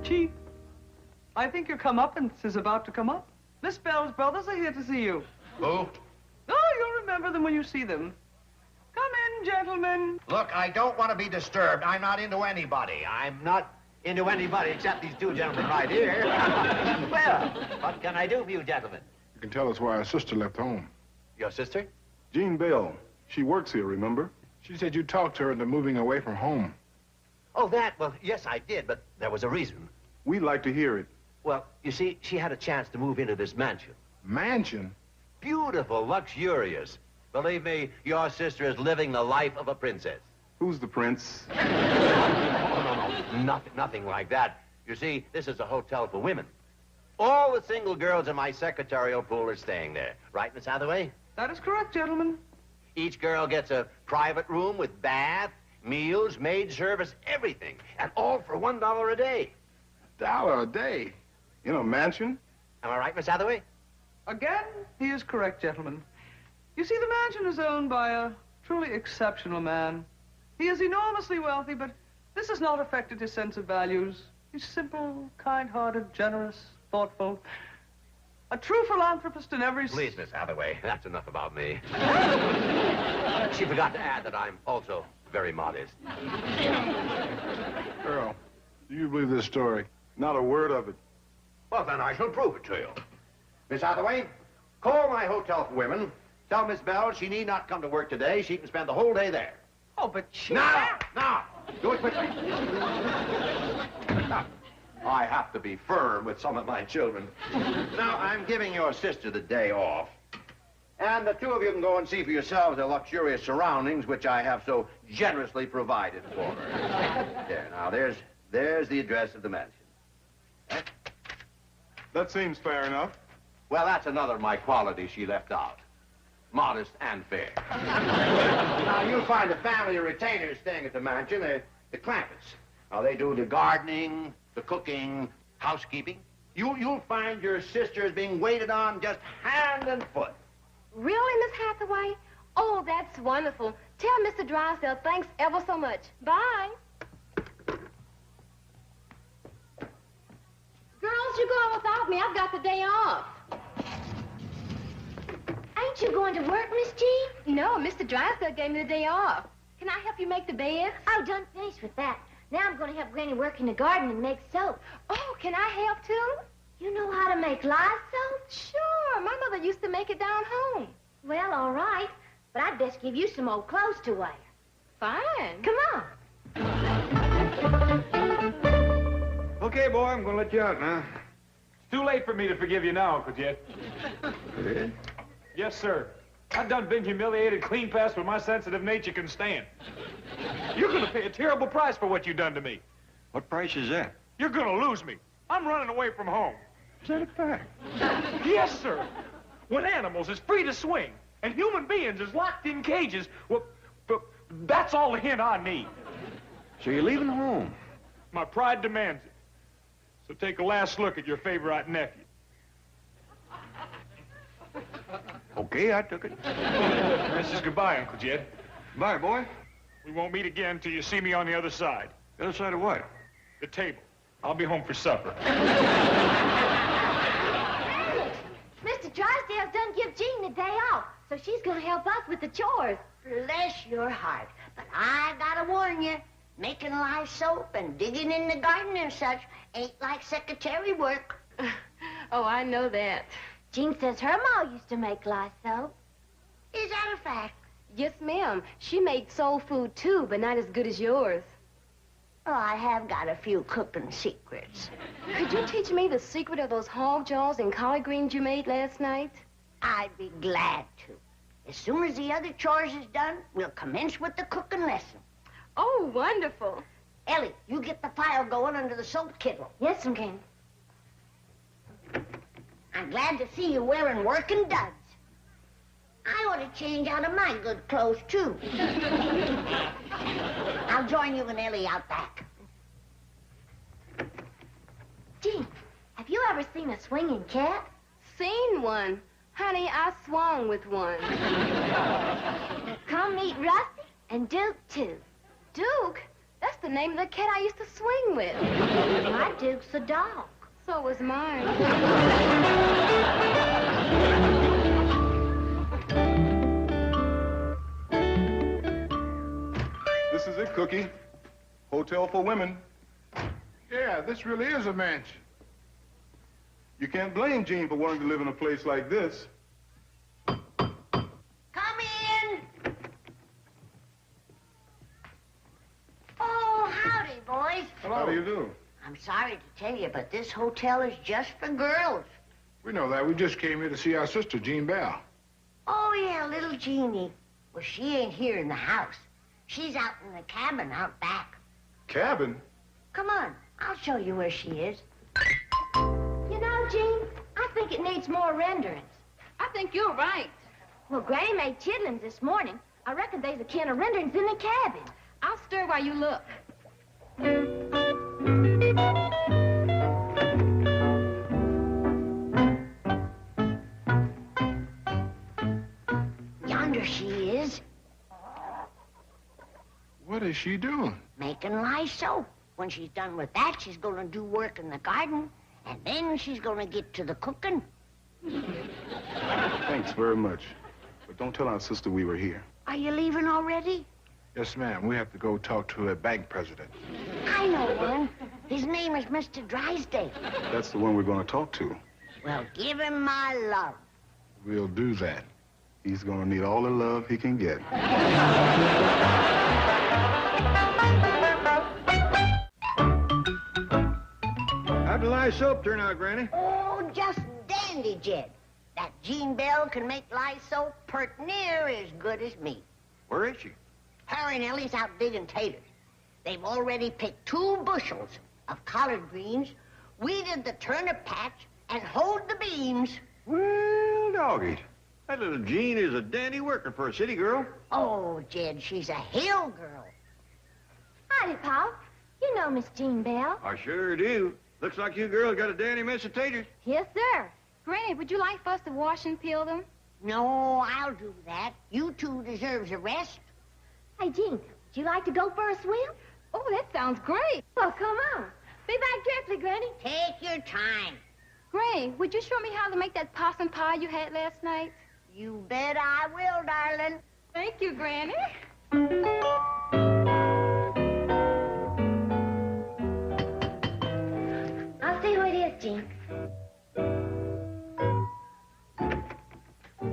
Chief, I think your comeuppance is about to come up. Miss Bell's brothers are here to see you. Who? Oh, you'll remember them when you see them. Come in, gentlemen. Look, I don't want to be disturbed. I'm not into anybody. I'm not into anybody except these 2 gentlemen right here. Well, what can I do for you gentlemen? You can tell us why our sister left home. Your sister? Jean Bell. She works here, remember? She said you talked her into moving away from home. Oh, that? Well, yes, I did, but there was a reason. We'd like to hear it. Well, you see, she had a chance to move into this mansion. Mansion? Beautiful, luxurious. Believe me, your sister is living the life of a princess. Who's the prince? Oh, no. Nothing like that. You see, this is a hotel for women. All the single girls in my secretarial pool are staying there. Right, Miss Hathaway? That is correct, gentlemen. Each girl gets a private room with bath, meals, maid service, everything. And all for $1 a day. $1 a day? In a mansion? Am I right, Miss Hathaway? Again, he is correct, gentlemen. You see, the mansion is owned by a truly exceptional man. He is enormously wealthy, but this has not affected his sense of values. He's simple, kind-hearted, generous, thoughtful. A true philanthropist in every... Please, Miss Hathaway, that's enough about me. She forgot to add that I'm also very modest. Earl, do you believe this story? Not a word of it. Well, then I shall prove it to you. Miss Hathaway, call my hotel for women. Tell Miss Bell she need not come to work today. She can spend the whole day there. Oh, but she... Now! Do it quickly. Now, I have to be firm with some of my children. Now, I'm giving your sister the day off. And the two of you can go and see for yourselves the luxurious surroundings which I have so generously provided for her. There, now, there's the address of the mansion. That seems fair enough. Well, that's another of my qualities she left out. Modest and fair. Now, you'll find a family of retainers staying at the mansion, the Clampetts. Now, they do the gardening, the cooking, housekeeping. You'll find your sisters being waited on just hand and foot. Really, Miss Hathaway? Oh, that's wonderful. Tell Mr. Drysdale thanks ever so much. Bye. Girls, you're going without me. I've got the day off. Ain't you going to work, Miss Jean? No, Mr. Drysdale gave me the day off. Can I help you make the beds? Oh, done finished with that. Now I'm going to help Granny work in the garden and make soap. Oh, can I help too? You know how to make lye soap? Sure. My mother used to make it down home. Well, all right. But I'd best give you some old clothes to wear. Fine. Come on. Okay, boy, I'm gonna let you out now. It's too late for me to forgive you now, Cojet. Yeah? Yes, sir. I've done been humiliated clean past what my sensitive nature can stand. You're gonna pay a terrible price for what you done to me. What price is that? You're gonna lose me. I'm running away from home. Is that a fact? Yes, sir. When animals is free to swing and human beings is locked in cages, well, that's all the hint I need. So you're leaving home? My pride demands it. So take a last look at your favorite nephew. Okay, I took it. This is goodbye, Uncle Jed. Bye, boy. We won't meet again until you see me on the other side. The other side of what? The table. I'll be home for supper. Mr. Drysdale's done give Jean the day off, so she's going to help us with the chores. Bless your heart. But I gotta warn you, making lye soap and digging in the garden and such ain't like secretary work. Oh, I know that. Jean says her ma used to make lye soap. Is that a fact? Yes, ma'am. She made soul food, too, but not as good as yours. Oh, I have got a few cooking secrets. Could you teach me the secret of those hog jaws and collard greens you made last night? I'd be glad to. As soon as the other chores is done, we'll commence with the cooking lesson. Oh, wonderful. Ellie, you get the fire going under the soap kettle. Yes, ma'am. I'm glad to see you wearing working duds. I ought to change out of my good clothes, too. I'll join you and Ellie out back. Jean, have you ever seen a swinging cat? Seen one. Honey, I swung with one. Come meet Rusty and Duke, too. Duke? That's the name of the cat I used to swing with. My Duke's a dog. So was mine. This is it, Cookie. Hotel for women. Yeah, this really is a mansion. You can't blame Jean for wanting to live in a place like this. Come in. Oh, howdy, boys. boys. How do you do? I'm sorry to tell you, but this hotel is just for girls. We know that. We just came here to see our sister, Jean Bell. Oh, yeah, little Jeannie. Well, she ain't here in the house. She's out in the cabin out back. Cabin? Come on, I'll show you where she is. You know, Jean, I think it needs more renderings. I think you're right. Well, Granny made chitlins this morning. I reckon there's a can of renderings in the cabin. I'll stir while you look. Yonder she is, What is she doing? making lye soap. When she's done with that, she's gonna do work in the garden, and then she's gonna get to the cooking. Thanks very much. But don't tell our sister we were here. Are you leaving already? Yes, ma'am. We have to go talk to a bank president. I know one. His name is Mr. Drysdale. That's the one we're going to talk to. Well, give him my love. We'll do that. He's going to need all the love he can get. How'd the lye soap turn out, Granny? Oh, just dandy, Jed. That Jean Bell can make lye soap pert near as good as me. Where is she? Her and Ellie's out digging taters. They've already picked 2 bushels of collard greens, weeded the turnip patch, and hoed the beans. Well, doggies. That little Jean is a dandy worker for a city girl. Oh, Jed, she's a hill girl. Howdy, Paul. You know Miss Jean Bell. I sure do. Looks like you girls got a dandy mess of taters. Yes, sir. Granny, would you like for us to wash and peel them? No, I'll do that. You 2 deserves a rest. Hey, Jean, would you like to go for a swim? Oh, that sounds great. Well, come on. Be back directly, Granny. Take your time. Granny, would you show me how to make that possum pie you had last night? You bet I will, darling. Thank you, Granny. I'll see who it is, Jean.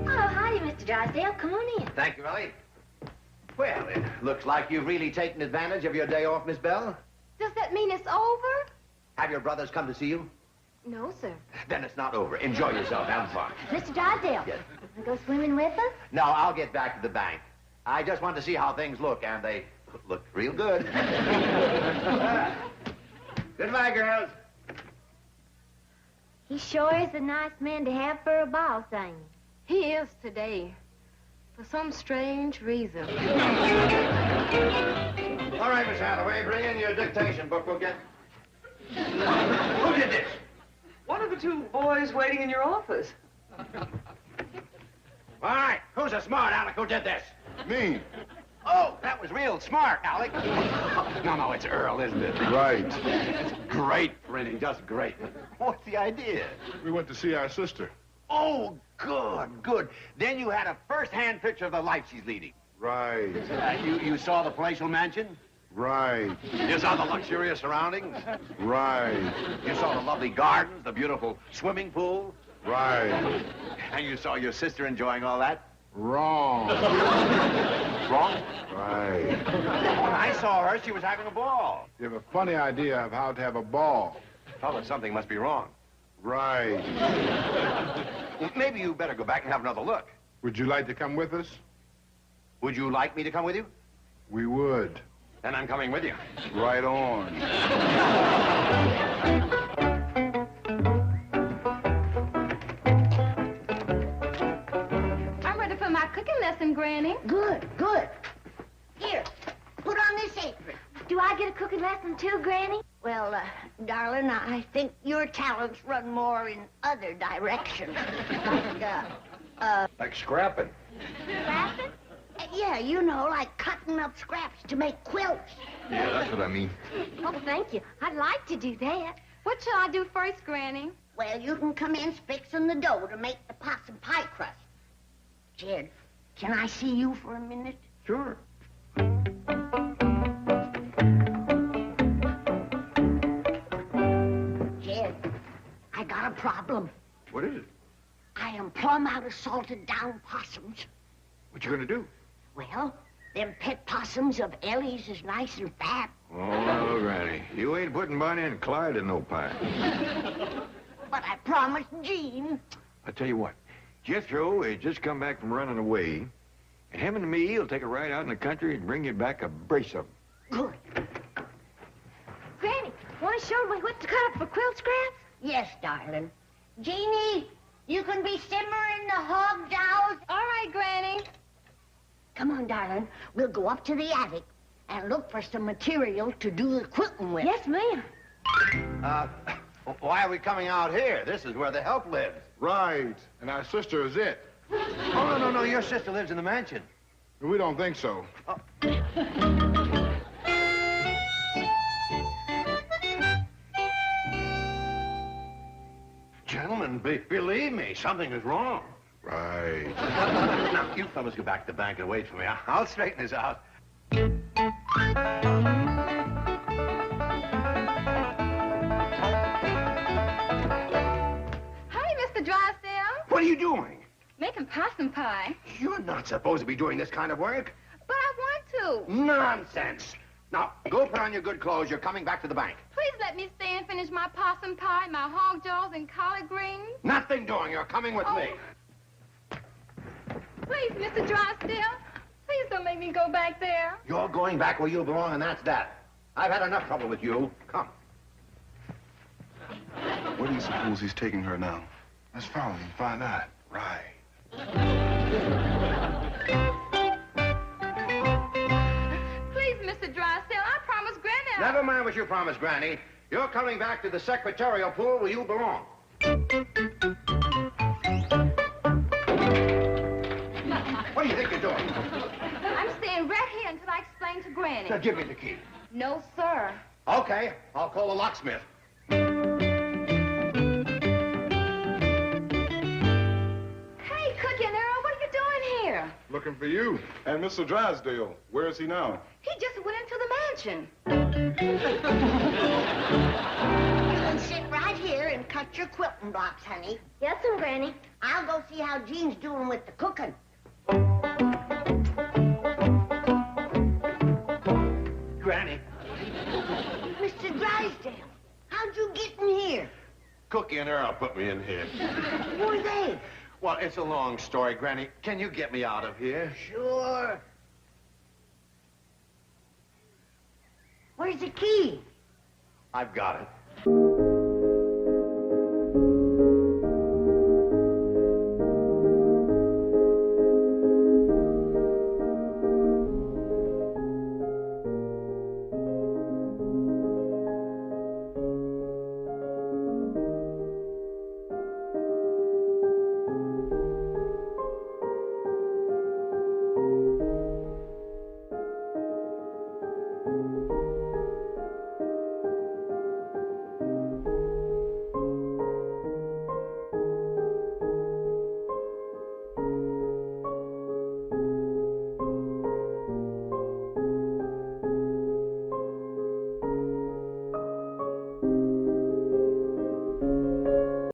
Oh, howdy, Mr. Drysdale. Come on in. Thank you, Ellie. Well, it looks like you've really taken advantage of your day off, Miss Bell. Does that mean it's over? Have your brothers come to see you? No, sir. Then it's not over. Enjoy yourself. Have fun. Mr. Drysdale, Yes. want to go swimming with us? No, I'll get back to the bank. I just want to see how things look, and they look real good. Goodbye, girls. He sure is a nice man to have for a boss, ain't he? He is today. For some strange reason. All right, Miss Hathaway, bring in your dictation book. We'll get... Who did this? One of the 2 boys waiting in your office. All right, who's a smart Alec who did this? Me. Oh, that was real smart, Alec. No, it's Earl, isn't it? Right. It's great printing, just great. What's the idea? We went to see our sister. Oh, good. Then you had a first-hand picture of the life she's leading. Right. You saw the palatial mansion? Right. You saw the luxurious surroundings? Right. You saw the lovely gardens, the beautiful swimming pool? Right. And you saw your sister enjoying all that? Wrong. Wrong? Right. When I saw her, she was having a ball. You have a funny idea of how to have a ball. Fella, something must be wrong. Right. Maybe you better go back and have another look. Would you like to come with us? Would you like me to come with you? We would. Then I'm coming with you. Right on. I'm ready for my cooking lesson, Granny. Good. Here, put on this apron. Do I get a cooking lesson too, Granny? Well, darling, I think your talents run more in other directions. Like scrapping. Scrapping? Yeah, you know, like cutting up scraps to make quilts. Yeah, that's what I mean. Oh, thank you. I'd like to do that. What shall I do first, Granny? Well, you can commence fixing the dough to make the possum pie crust. Jed, can I see you for a minute? Sure. Jed, I got a problem. What is it? I am plumb out of salted down possums. What you gonna do? Well, Them pet possums of Ellie's is nice and fat. Oh, Granny, you ain't putting Bonnie and Clyde in no pie. But I promised Jean. I tell you what, Jethro has just come back from running away, and him and me will take a ride out in the country and bring you back a brace of them. Good. Granny, want to show me what to cut up for quilt scraps? Yes, darling. Jeannie, you can be simmering the hog dows. All right, Granny. Come on, darling. We'll go up to the attic and look for some material to do the quilting with. Yes, ma'am. Why are we coming out here? This is where the help lives. Right. And our sister is it. Oh, no. Your sister lives in the mansion. We don't think so. Gentlemen, believe me, something is wrong. Right. Now, you fellas go back to the bank and wait for me. I'll straighten this out. Hi, Mr. Drysdale. What are you doing? Making possum pie. You're not supposed to be doing this kind of work. But I want to. Nonsense. Now, go put on your good clothes. You're coming back to the bank. Please let me stay and finish my possum pie, my hog jaws, and collard greens. Nothing doing. You're coming with me. Please, Mr. Drysdale. Please don't make me go back there. You're going back where you belong, and that's that. I've had enough trouble with you. Come. Where do you suppose he's taking her now? Let's follow him and find out. Right. Please, Mr. Drysdale, I promised Granny. Never mind what you promised, Granny. You're coming back to the secretarial pool where you belong. What do you think you're doing? I'm staying right here until I explain to Granny. Now, give me the key. No, sir. Okay, I'll call the locksmith. Hey, Cookie and Earl, what are you doing here? Looking for you. And Mr. Drysdale. Where is he now? He just went into the mansion. You can sit right here and cut your quilting blocks, honey. Yes, Granny. I'll go see how Jean's doing with the cooking. Granny. Mr. Drysdale, how'd you get in here? Cookie and Earl put me in here. Who are they? Well, it's a long story, Granny. Can you get me out of here? Sure. Where's the key? I've got it.